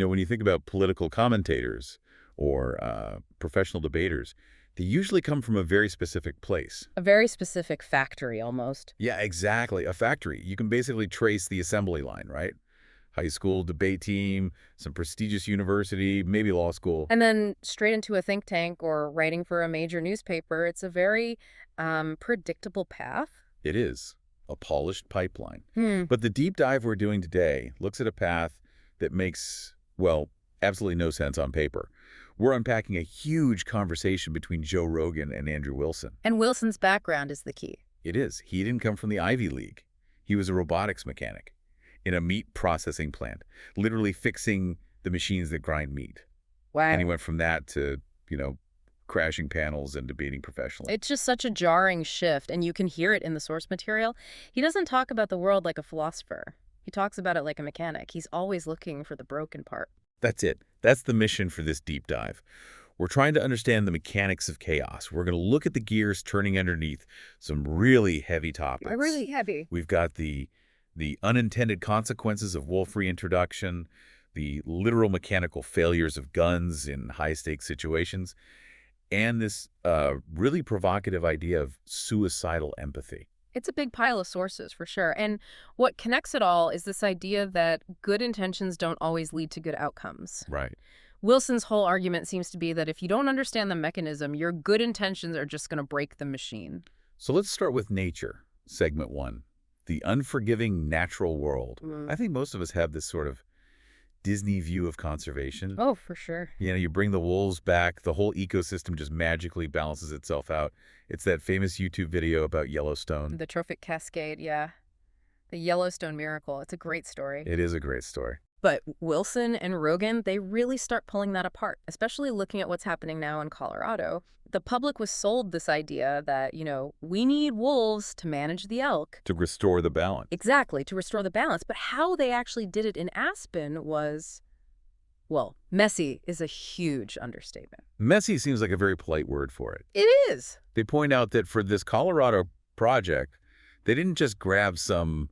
When you think about political commentators or professional debaters, they usually come from a very specific place. A very specific factory, almost. Yeah, exactly. A factory. You can basically trace the assembly line, right? High school debate team, some prestigious university, maybe law school. And then straight into a think tank or writing for a major newspaper. It's a very predictable path. It is a polished pipeline. Hmm. But the deep dive we're doing today looks at a path that makes, well, absolutely no sense on paper. We're unpacking a huge conversation between Joe Rogan and Andrew Wilson. And Wilson's background is the key. It is. He didn't come from the Ivy League. He was a robotics mechanic in a meat processing plant, literally fixing the machines that grind meat. Wow. And he went from that to, crashing panels and debating professionally. It's just such a jarring shift, and you can hear it in the source material. He doesn't talk about the world like a philosopher. He talks about it like a mechanic. He's always looking for the broken part. That's it. That's the mission for this deep dive. We're trying to understand the mechanics of chaos. We're going to look at the gears turning underneath some really heavy topics. Really heavy. We've got the unintended consequences of wolf reintroduction, the literal mechanical failures of guns in high-stakes situations, and this really provocative idea of suicidal empathy. It's a big pile of sources, for sure. And what connects it all is this idea that good intentions don't always lead to good outcomes. Right. Wilson's whole argument seems to be that if you don't understand the mechanism, your good intentions are just going to break the machine. So let's start with nature, segment 1, the unforgiving natural world. I think most of us have this sort of Disney view of conservation. Oh, for sure. You bring the wolves back, the whole ecosystem just magically balances itself out. It's that famous YouTube video about Yellowstone. The trophic cascade, yeah. The Yellowstone miracle. It's a great story. It is a great story. But Wilson and Rogan, they really start pulling that apart, especially looking at what's happening now in Colorado. The public was sold this idea that, we need wolves to manage the elk. To restore the balance. Exactly, to restore the balance. But how they actually did it in Aspen was, well, messy is a huge understatement. Messy seems like a very polite word for it. It is. They point out that for this Colorado project, they didn't just grab some,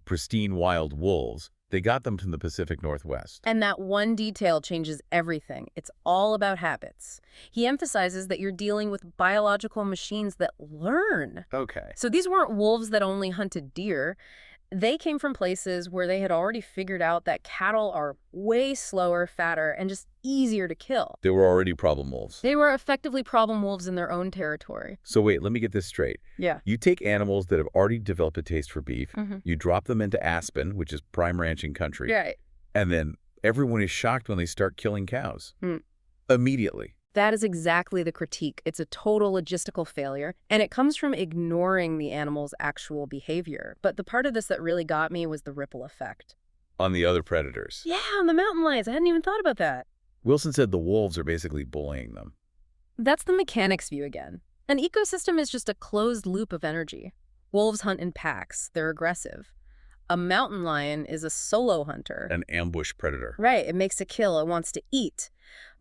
pristine wild wolves. They got them from the Pacific Northwest. And that one detail changes everything. It's all about habits. He emphasizes that you're dealing with biological machines that learn. Okay. So these weren't wolves that only hunted deer. They came from places where they had already figured out that cattle are way slower, fatter, and just easier to kill. They were already problem wolves. They were effectively problem wolves in their own territory. So wait, let me get this straight. Yeah. You take animals that have already developed a taste for beef, you drop them into Aspen, which is prime ranching country, Right. and then everyone is shocked when they start killing cows. Immediately. That is exactly the critique. It's a total logistical failure, and it comes from ignoring the animal's actual behavior. But the part of this that really got me was the ripple effect. On the other predators. Yeah, on the mountain lions. I hadn't even thought about that. Wilson said the wolves are basically bullying them. That's the mechanics view again. An ecosystem is just a closed loop of energy. Wolves hunt in packs. They're aggressive. A mountain lion is a solo hunter. An ambush predator. Right, it makes a kill. It wants to eat.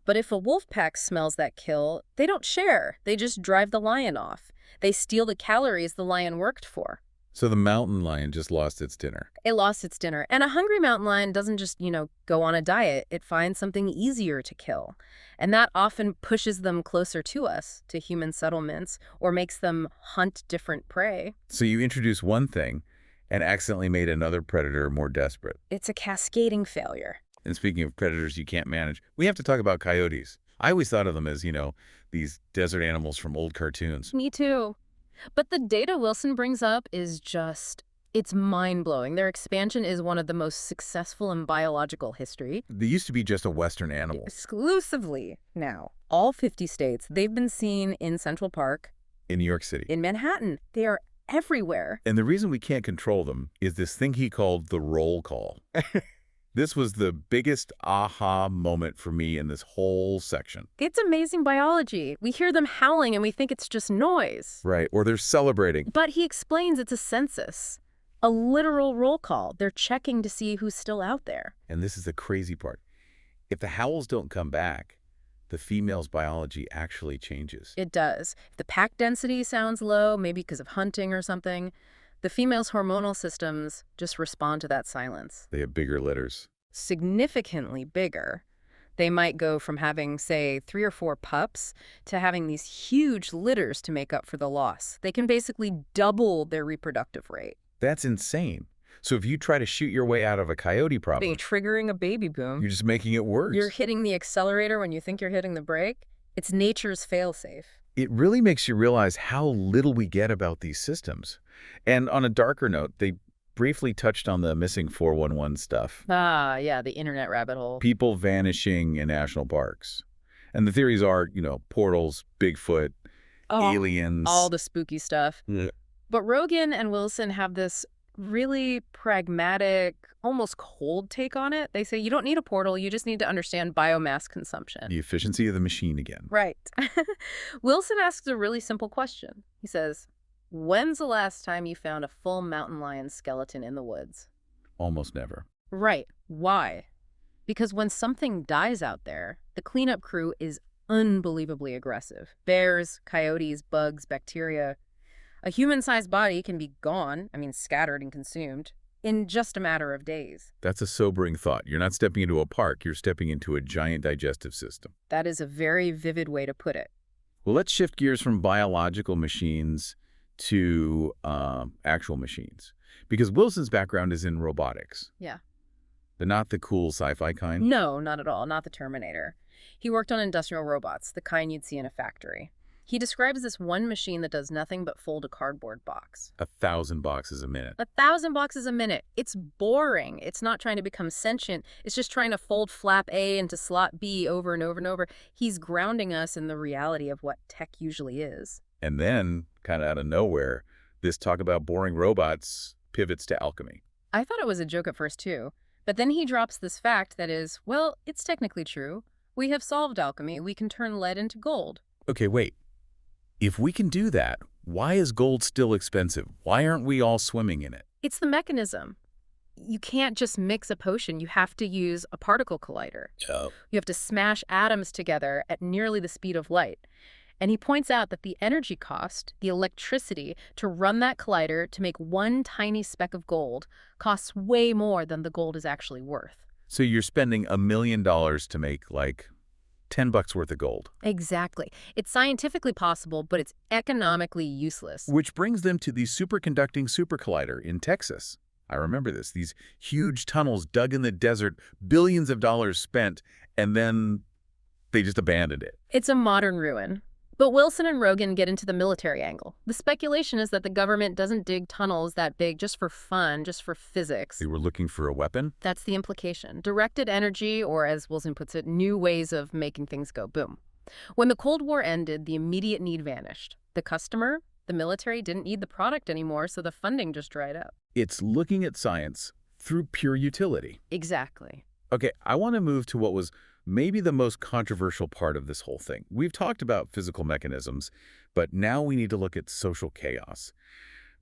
But if a wolf pack smells that kill, they don't share. They just drive the lion off. They steal the calories the lion worked for. So the mountain lion just lost its dinner. It lost its dinner. And a hungry mountain lion doesn't just, go on a diet. It finds something easier to kill. And that often pushes them closer to us, to human settlements, or makes them hunt different prey. So you introduce one thing and accidentally made another predator more desperate. It's a cascading failure. And speaking of predators you can't manage, we have to talk about coyotes. I always thought of them as, these desert animals from old cartoons. Me too. But the data Wilson brings up is it's mind-blowing. Their expansion is one of the most successful in biological history. They used to be just a Western animal. Exclusively now. All 50 states, they've been seen in Central Park. In New York City. In Manhattan. They are everywhere. And the reason we can't control them is this thing he called the roll call. This was the biggest aha moment for me in this whole section. It's amazing biology. We hear them howling and we think it's just noise. Right, or they're celebrating. But he explains it's a census, a literal roll call. They're checking to see who's still out there. And this is the crazy part. If the howls don't come back, the female's biology actually changes. It does. If the pack density sounds low, maybe because of hunting or something, the female's hormonal systems just respond to that silence. They have bigger litters. significantly bigger. They might go from having, say, 3 or 4 pups to having these huge litters to make up for the loss. They can basically double their reproductive rate. That's insane. So if you try to shoot your way out of a coyote problem, Triggering a baby boom. you're just making it worse. You're hitting the accelerator when you think you're hitting the brake. It's nature's failsafe. It really makes you realize how little we get about these systems. And on a darker note, they briefly touched on the missing 411 stuff. Ah, yeah, the internet rabbit hole. People vanishing in national parks. And the theories are, portals, Bigfoot, aliens. All the spooky stuff. Yeah. But Rogan and Wilson have this really pragmatic, almost cold take on it. They say you don't need a portal, you just need to understand biomass consumption. The efficiency of the machine again. Right. Wilson asks a really simple question. He says, when's the last time you found a full mountain lion skeleton in the woods? Almost never. Right. Why? Because when something dies out there, the cleanup crew is unbelievably aggressive. Bears, coyotes, bugs, bacteria. A human-sized body can be gone, scattered and consumed, in just a matter of days. That's a sobering thought. You're not stepping into a park, you're stepping into a giant digestive system. That is a very vivid way to put it. Well, let's shift gears from biological machines to actual machines. Because Wilson's background is in robotics. Yeah. But not the cool sci-fi kind? No, not at all. Not the Terminator. He worked on industrial robots, the kind you'd see in a factory. He describes this one machine that does nothing but fold a cardboard box. 1,000 boxes a minute. 1,000 boxes a minute. It's boring. It's not trying to become sentient. It's just trying to fold flap A into slot B over and over and over. He's grounding us in the reality of what tech usually is. And then, kind of out of nowhere, this talk about boring robots pivots to alchemy. I thought it was a joke at first, too. But then he drops this fact that is, well, it's technically true. We have solved alchemy. We can turn lead into gold. Okay, wait. If we can do that, why is gold still expensive? Why aren't we all swimming in it? It's the mechanism. You can't just mix a potion. You have to use a particle collider. Oh. You have to smash atoms together at nearly the speed of light. And he points out that the energy cost, the electricity, to run that collider to make one tiny speck of gold costs way more than the gold is actually worth. So you're spending $1 million to make, like, $10 worth of gold. Exactly. It's scientifically possible, but it's economically useless. Which brings them to the superconducting super collider in Texas. I remember this. These huge tunnels dug in the desert, billions of dollars spent, and then they just abandoned it. It's a modern ruin. But Wilson and Rogan get into the military angle. The speculation is that the government doesn't dig tunnels that big just for fun, just for physics. They were looking for a weapon? That's the implication. Directed energy, or as Wilson puts it, new ways of making things go boom. When the Cold War ended, the immediate need vanished. The customer, the military, didn't need the product anymore, so the funding just dried up. It's looking at science through pure utility. Exactly. Okay, I want to move to what was maybe the most controversial part of this whole thing. We've talked about physical mechanisms, but now we need to look at social chaos.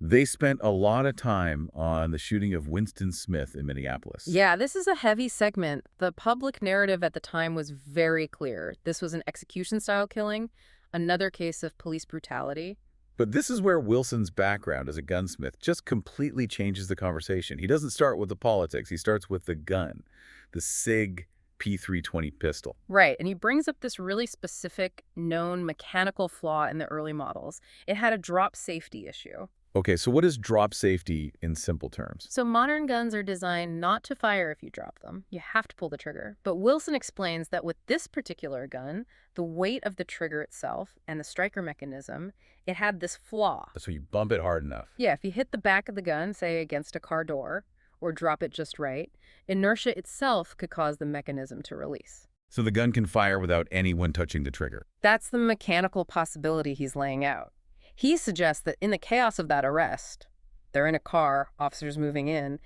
They spent a lot of time on the shooting of Winston Smith in Minneapolis. Yeah, this is a heavy segment. The public narrative at the time was very clear. This was an execution-style killing, another case of police brutality. But this is where Wilson's background as a gunsmith just completely changes the conversation. He doesn't start with the politics. He starts with the gun, the SIG P320 pistol. Right, and he brings up this really specific, known mechanical flaw in the early models. It had a drop safety issue. Okay, so what is drop safety in simple terms? So modern guns are designed not to fire if you drop them. You have to pull the trigger. But Wilson explains that with this particular gun, the weight of the trigger itself and the striker mechanism, it had this flaw. So you bump it hard enough. Yeah, if you hit the back of the gun, say against a car door, or drop it just right, inertia itself could cause the mechanism to release. So the gun can fire without anyone touching the trigger. That's the mechanical possibility he's laying out. He suggests that in the chaos of that arrest, they're in a car, officers moving in,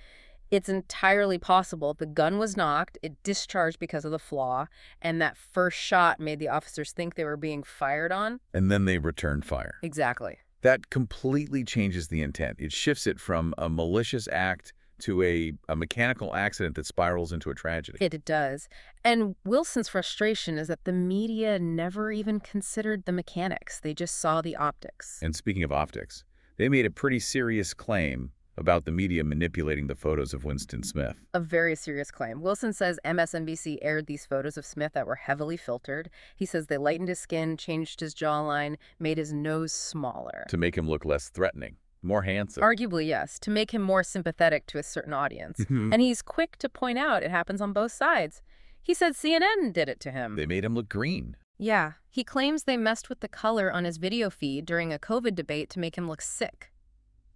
it's entirely possible the gun was knocked, it discharged because of the flaw, and that first shot made the officers think they were being fired on. And then they returned fire. Exactly. That completely changes the intent. It shifts it from a malicious act to a mechanical accident that spirals into a tragedy. It does. And Wilson's frustration is that the media never even considered the mechanics. They just saw the optics. And speaking of optics, they made a pretty serious claim about the media manipulating the photos of Winston Smith. A very serious claim. Wilson says MSNBC aired these photos of Smith that were heavily filtered. He says they lightened his skin, changed his jawline, made his nose smaller. To make him look less threatening, more handsome. Arguably, yes, to make him more sympathetic to a certain audience. And he's quick to point out it happens on both sides. He said CNN did it to him. They made him look green. Yeah, he claims they messed with the color on his video feed during a COVID debate to make him look sick.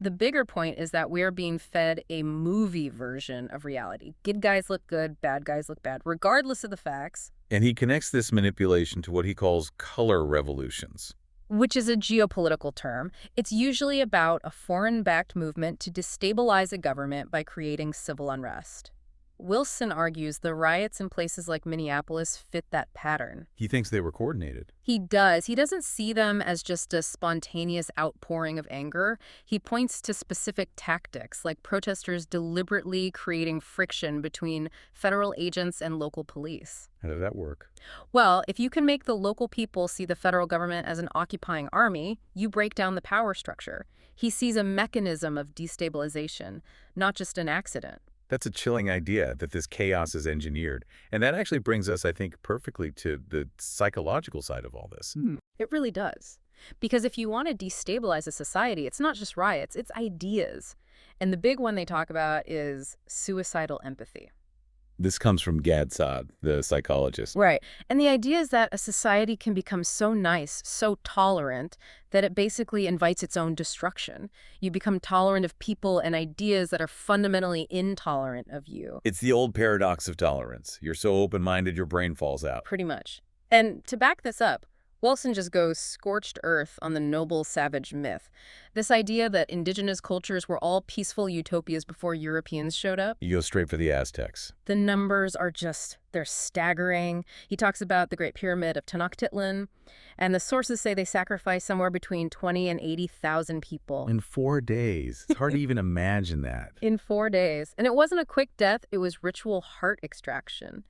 The bigger point is that we're being fed a movie version of reality. Good guys look good, bad guys look bad, regardless of the facts. And he connects this manipulation to what he calls color revolutions. Which is a geopolitical term. It's usually about a foreign-backed movement to destabilize a government by creating civil unrest. Wilson argues the riots in places like Minneapolis fit that pattern. He thinks they were coordinated. He does. He doesn't see them as just a spontaneous outpouring of anger. He points to specific tactics, like protesters deliberately creating friction between federal agents and local police. How does that work? Well, if you can make the local people see the federal government as an occupying army, you break down the power structure. He sees a mechanism of destabilization, not just an accident. That's a chilling idea, that this chaos is engineered. And that actually brings us, I think, perfectly to the psychological side of all this. It really does. Because if you want to destabilize a society, it's not just riots, it's ideas. And the big one they talk about is suicidal empathy. This comes from Gad Saad, the psychologist. Right. And the idea is that a society can become so nice, so tolerant, that it basically invites its own destruction. You become tolerant of people and ideas that are fundamentally intolerant of you. It's the old paradox of tolerance. You're so open-minded, your brain falls out. Pretty much. And to back this up, Wilson just goes scorched earth on the noble savage myth. This idea that indigenous cultures were all peaceful utopias before Europeans showed up. You go straight for the Aztecs. The numbers are they're staggering. He talks about the Great Pyramid of Tenochtitlan, and the sources say they sacrificed somewhere between 20 and 80,000 people. In 4 days. It's hard to even imagine that. In 4 days. And it wasn't a quick death, it was ritual heart extraction.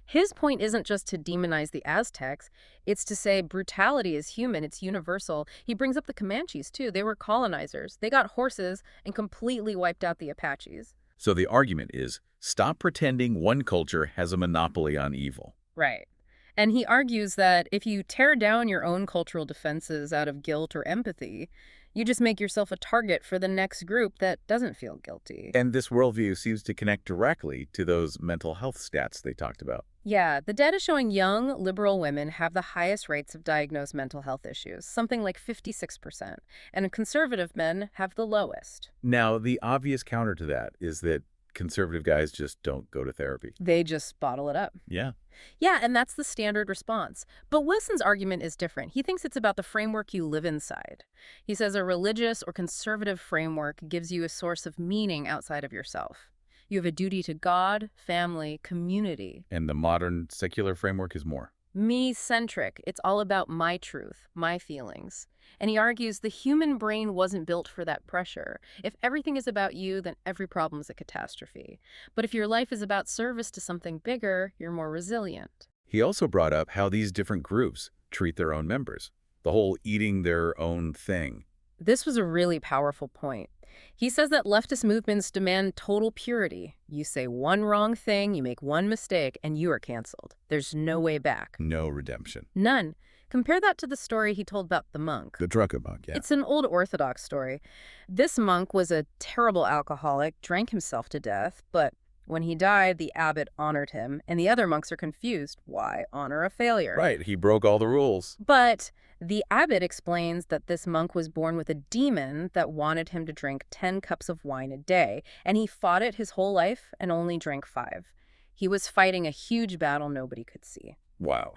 His point isn't just to demonize the Aztecs, it's to say brutality is human, it's universal. He brings up the Comanches, too. They were colonizers. They got horses and completely wiped out the Apaches. So the argument is, stop pretending one culture has a monopoly on evil. Right. And he argues that if you tear down your own cultural defenses out of guilt or empathy, you just make yourself a target for the next group that doesn't feel guilty. And this worldview seems to connect directly to those mental health stats they talked about. Yeah, the data showing young, liberal women have the highest rates of diagnosed mental health issues, something like 56%, and conservative men have the lowest. Now, the obvious counter to that is that conservative guys just don't go to therapy. They just bottle it up. Yeah. Yeah, and that's the standard response. But Wilson's argument is different. He thinks it's about the framework you live inside. He says a religious or conservative framework gives you a source of meaning outside of yourself. You have a duty to God, family, community. And the modern secular framework is more. Me-centric. It's all about my truth, my feelings. And he argues the human brain wasn't built for that pressure. If everything is about you, then every problem is a catastrophe. But if your life is about service to something bigger, you're more resilient. He also brought up how these different groups treat their own members. The whole eating their own thing. This was a really powerful point. He says that leftist movements demand total purity. You say one wrong thing, you make one mistake, and you are canceled. There's no way back. No redemption. None. Compare that to the story he told about the monk. The drunken monk, yeah. It's an old Orthodox story. This monk was a terrible alcoholic, drank himself to death, but when he died, the abbot honored him, and the other monks are confused. Why honor a failure? Right, he broke all the rules. But the abbot explains that this monk was born with a demon that wanted him to drink 10 cups of wine a day, and he fought it his whole life and only drank 5. He was fighting a huge battle nobody could see. Wow.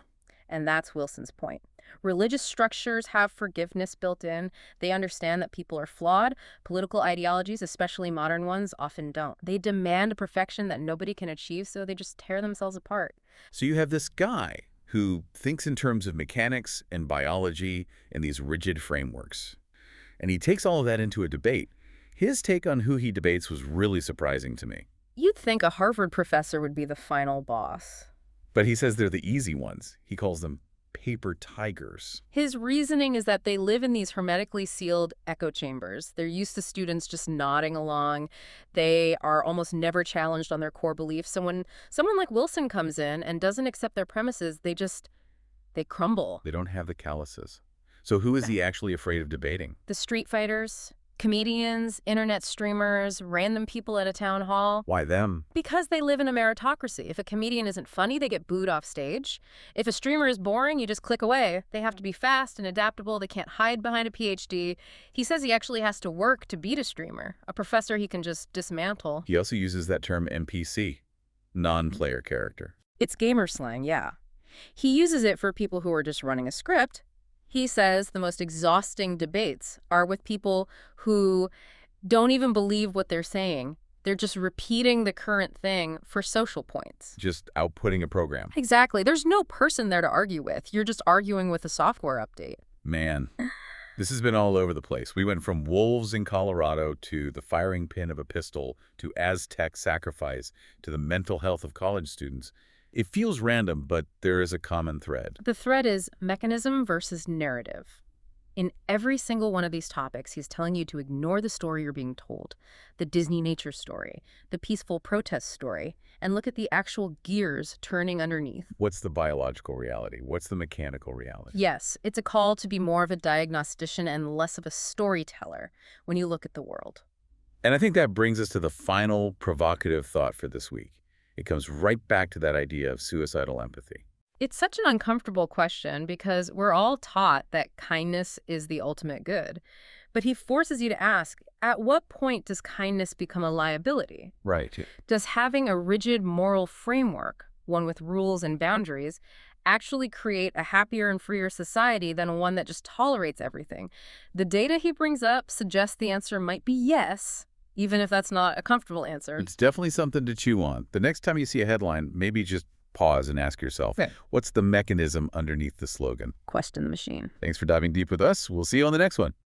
And that's Wilson's point. Religious structures have forgiveness built in. They understand that people are flawed. Political ideologies, especially modern ones, often don't. They demand a perfection that nobody can achieve, so they just tear themselves apart. So you have this guy who thinks in terms of mechanics and biology and these rigid frameworks. And he takes all of that into a debate. His take on who he debates was really surprising to me. You'd think a Harvard professor would be the final boss. But he says they're the easy ones. He calls them paper tigers. His reasoning is that they live in these hermetically sealed echo chambers. They're used to students just nodding along. They are almost never challenged on their core beliefs. So when someone like Wilson comes in and doesn't accept their premises, they crumble. They don't have the calluses. So who is he actually afraid of debating? The street fighters, comedians, internet streamers, random people at a town hall. Why them? Because they live in a meritocracy. If a comedian isn't funny, they get booed off stage. If a streamer is boring, you just click away. They have to be fast and adaptable. They can't hide behind a PhD. He says he actually has to work to beat a streamer, a professor he can just dismantle. He also uses that term NPC, non-player character. It's gamer slang, yeah. He uses it for people who are just running a script. He says the most exhausting debates are with people who don't even believe what they're saying. They're just repeating the current thing for social points. Just outputting a program. Exactly. There's no person there to argue with. You're just arguing with a software update. Man, this has been all over the place. We went from wolves in Colorado to the firing pin of a pistol to Aztec sacrifice to the mental health of college students. It feels random, but there is a common thread. The thread is mechanism versus narrative. In every single one of these topics, he's telling you to ignore the story you're being told, the Disney nature story, the peaceful protest story, and look at the actual gears turning underneath. What's the biological reality? What's the mechanical reality? Yes, it's a call to be more of a diagnostician and less of a storyteller when you look at the world. And I think that brings us to the final provocative thought for this week. It comes right back to that idea of suicidal empathy. It's such an uncomfortable question because we're all taught that kindness is the ultimate good. But he forces you to ask, at what point does kindness become a liability? Right. Does having a rigid moral framework, one with rules and boundaries, actually create a happier and freer society than one that just tolerates everything? The data he brings up suggests the answer might be yes, even if that's not a comfortable answer. It's definitely something to chew on. The next time you see a headline, maybe just pause and ask yourself, what's the mechanism underneath the slogan? Question the machine. Thanks for diving deep with us. We'll see you on the next one.